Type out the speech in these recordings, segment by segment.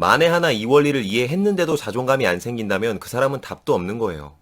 만에 하나 이 원리를 이해했는데도 자존감이 안 생긴다면 그 사람은 답도 없는 거예요.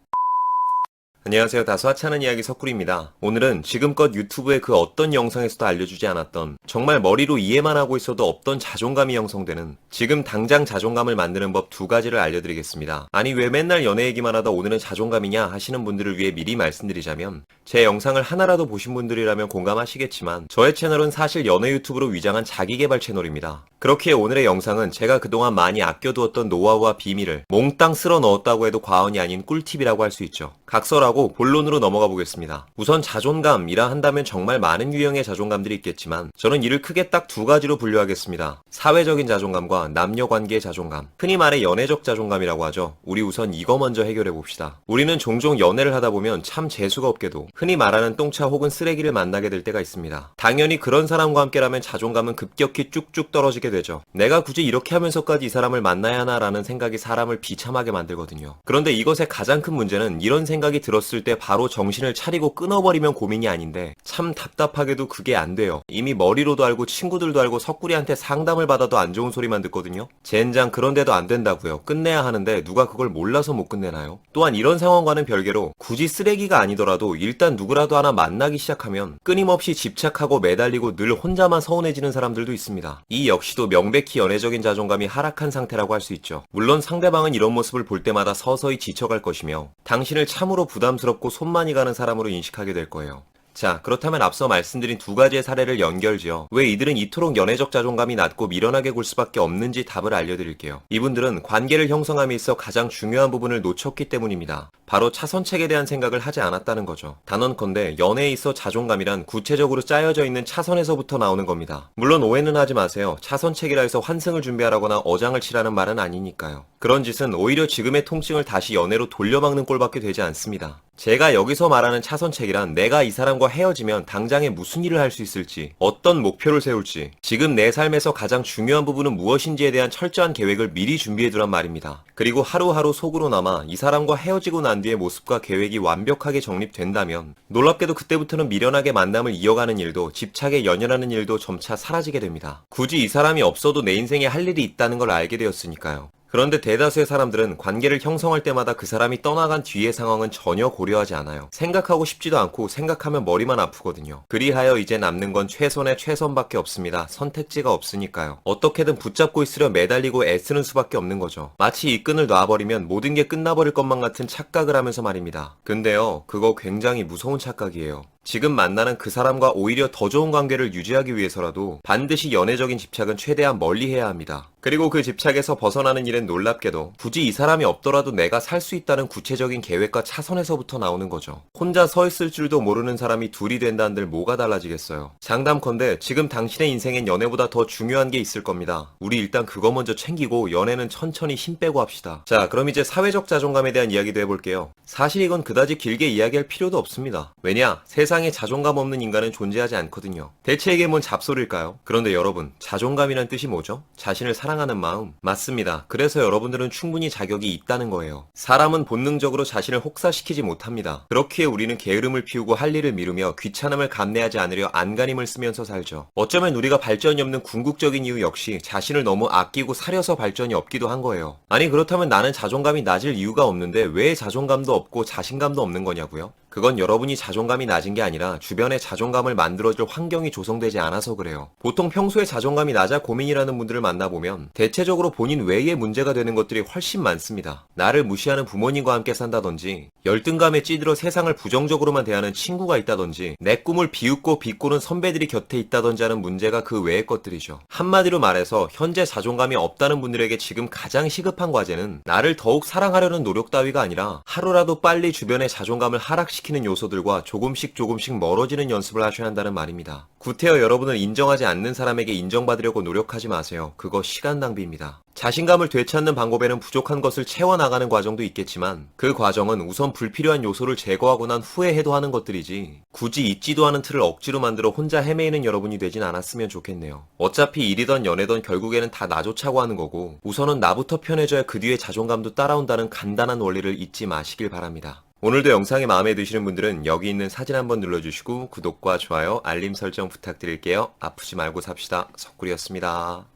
안녕하세요. 다소 하찮은 이야기 석구리입니다. 오늘은 지금껏 유튜브의 그 어떤 영상에서도 알려주지 않았던, 정말 머리로 이해만 하고 있어도 없던 자존감이 형성되는, 지금 당장 자존감을 만드는 법 2가지를 알려드리겠습니다. 아니 왜 맨날 연애 얘기만 하다 오늘은 자존감이냐 하시는 분들을 위해 미리 말씀드리자면, 제 영상을 하나라도 보신 분들이라면 공감하시겠지만 저의 채널은 사실 연애 유튜브로 위장한 자기개발 채널입니다. 그렇기에 오늘의 영상은 제가 그동안 많이 아껴두었던 노하우와 비밀을 몽땅 쓸어 넣었다고 해도 과언이 아닌 꿀팁이라고 할 수 있죠. 각설하고 본론으로 넘어가 보겠습니다. 우선 자존감이라 한다면 정말 많은 유형의 자존감들이 있겠지만 저는 이를 크게 딱 2가지로 분류하겠습니다. 사회적인 자존감과 남녀관계의 자존감, 흔히 말해 연애적 자존감이라고 하죠. 우리 우선 이거 먼저 해결해 봅시다. 우리는 종종 연애를 하다 보면 참 재수가 없게도 흔히 말하는 똥차 혹은 쓰레기를 만나게 될 때가 있습니다. 당연히 그런 사람과 함께라면 자존감은 급격히 쭉쭉 떨어지게 되죠. 내가 굳이 이렇게 하면서까지 이 사람을 만나야 하나라는 생각이 사람을 비참하게 만들거든요. 그런데 이것의 가장 큰 문제는 이런 생각이 들었을 때 바로 정신을 차리고 끊어버리면 고민이 아닌데 참 답답하게도 그게 안 돼요. 이미 머리로도 알고 친구들도 알고 석구리한테 상담을 받아도 안 좋은 소리만 듣거든요. 젠장 그런데도 안 된다고요. 끝내야 하는데 누가 그걸 몰라서 못 끝내나요? 또한 이런 상황과는 별개로 굳이 쓰레기가 아니더라도 일단 누구라도 하나 만나기 시작하면 끊임없이 집착하고 매달리고 늘 혼자만 서운해지는 사람들도 있습니다. 이 역시도 명백히 연애적인 자존감이 하락한 상태라고 할 수 있죠. 물론 상대방은 이런 모습을 볼 때마다 서서히 지쳐갈 것이며 당신을 참으로 부담스럽고 손만이 가는 사람으로 인식하게 될 거예요. 자, 그렇다면 앞서 말씀드린 2가지의 사례를 연결지어 왜 이들은 이토록 연애적 자존감이 낮고 미련하게 굴 수밖에 없는지 답을 알려드릴게요. 이분들은 관계를 형성함에 있어 가장 중요한 부분을 놓쳤기 때문입니다. 바로 차선책에 대한 생각을 하지 않았다는 거죠. 단언컨대 연애에 있어 자존감이란 구체적으로 짜여져 있는 차선에서부터 나오는 겁니다. 물론 오해는 하지 마세요. 차선책이라 해서 환승을 준비하라거나 어장을 치라는 말은 아니니까요. 그런 짓은 오히려 지금의 통증을 다시 연애로 돌려막는 꼴밖에 되지 않습니다. 제가 여기서 말하는 차선책이란 내가 이 사람과 헤어지면 당장에 무슨 일을 할 수 있을지, 어떤 목표를 세울지, 지금 내 삶에서 가장 중요한 부분은 무엇인지에 대한 철저한 계획을 미리 준비해두란 말입니다. 그리고 하루하루 속으로나마 이 사람과 헤어지고 난 뒤의 모습과 계획이 완벽하게 정립된다면 놀랍게도 그때부터는 미련하게 만남을 이어가는 일도 집착에 연연하는 일도 점차 사라지게 됩니다. 굳이 이 사람이 없어도 내 인생에 할 일이 있다는 걸 알게 되었으니까요. 그런데 대다수의 사람들은 관계를 형성할 때마다 그 사람이 떠나간 뒤의 상황은 전혀 고려하지 않아요. 생각하고 싶지도 않고 생각하면 머리만 아프거든요. 그리하여 이제 남는 건 최선의 최선밖에 없습니다. 선택지가 없으니까요. 어떻게든 붙잡고 있으려 매달리고 애쓰는 수밖에 없는 거죠. 마치 이 끈을 놔버리면 모든 게 끝나버릴 것만 같은 착각을 하면서 말입니다. 근데요, 그거 굉장히 무서운 착각이에요. 지금 만나는 그 사람과 오히려 더 좋은 관계를 유지하기 위해서라도 반드시 연애적인 집착은 최대한 멀리 해야 합니다. 그리고 그 집착에서 벗어나는 일은 놀랍게도 굳이 이 사람이 없더라도 내가 살 수 있다는 구체적인 계획과 차선에서부터 나오는 거죠. 혼자 서 있을 줄도 모르는 사람이 둘이 된다는들 뭐가 달라지겠어요. 장담컨대 지금 당신의 인생엔 연애보다 더 중요한 게 있을 겁니다. 우리 일단 그거 먼저 챙기고 연애는 천천히 힘 빼고 합시다. 자, 그럼 이제 사회적 자존감에 대한 이야기도 해볼게요. 사실 이건 그다지 길게 이야기할 필요도 없습니다. 왜냐? 세상에 자존감 없는 인간은 존재하지 않거든요. 대체 이게 뭔 잡소리일까요? 그런데 여러분, 자존감이란 뜻이 뭐죠? 자신을 사랑하는 마음. 맞습니다. 그래서 여러분들은 충분히 자격이 있다는 거예요. 사람은 본능적으로 자신을 혹사시키지 못합니다. 그렇기에 우리는 게으름을 피우고 할 일을 미루며 귀찮음을 감내하지 않으려 안간힘을 쓰면서 살죠. 어쩌면 우리가 발전이 없는 궁극적인 이유 역시 자신을 너무 아끼고 사려서 발전이 없기도 한 거예요. 아니 그렇다면 나는 자존감이 낮을 이유가 없는데 왜 자존감도 없고 자신감도 없는 거냐고요? 그건 여러분이 자존감이 낮은 게 아니라 주변에 자존감을 만들어줄 환경이 조성되지 않아서 그래요. 보통 평소에 자존감이 낮아 고민이라는 분들을 만나보면 대체적으로 본인 외에 문제가 되는 것들이 훨씬 많습니다. 나를 무시하는 부모님과 함께 산다든지, 열등감에 찌들어 세상을 부정적으로만 대하는 친구가 있다든지, 내 꿈을 비웃고 비꼬는 선배들이 곁에 있다든지 하는 문제가 그 외의 것들이죠. 한마디로 말해서 현재 자존감이 없다는 분들에게 지금 가장 시급한 과제는 나를 더욱 사랑하려는 노력 따위가 아니라 하루라도 빨리 주변의 자존감을 하락시키는 요소들과 조금씩 멀어지는 연습을 하셔야 한다는 말입니다. 구태여 여러분을 인정하지 않는 사람에게 인정받으려고 노력하지 마세요. 그거 시간 낭비입니다. 자신감을 되찾는 방법에는 부족한 것을 채워나가는 과정도 있겠지만 그 과정은 우선 불필요한 요소를 제거하고 난 후에 해도 하는 것들이지 굳이 있지도 않은 틀을 억지로 만들어 혼자 헤매이는 여러분이 되진 않았으면 좋겠네요. 어차피 일이던 연애던 결국에는 다 나조차고 하는 거고 우선은 나부터 편해져야 그 뒤에 자존감도 따라온다는 간단한 원리를 잊지 마시길 바랍니다. 오늘도 영상이 마음에 드시는 분들은 여기 있는 사진 한번 눌러주시고 구독과 좋아요, 알림 설정 부탁드릴게요. 아프지 말고 삽시다. 석구리였습니다.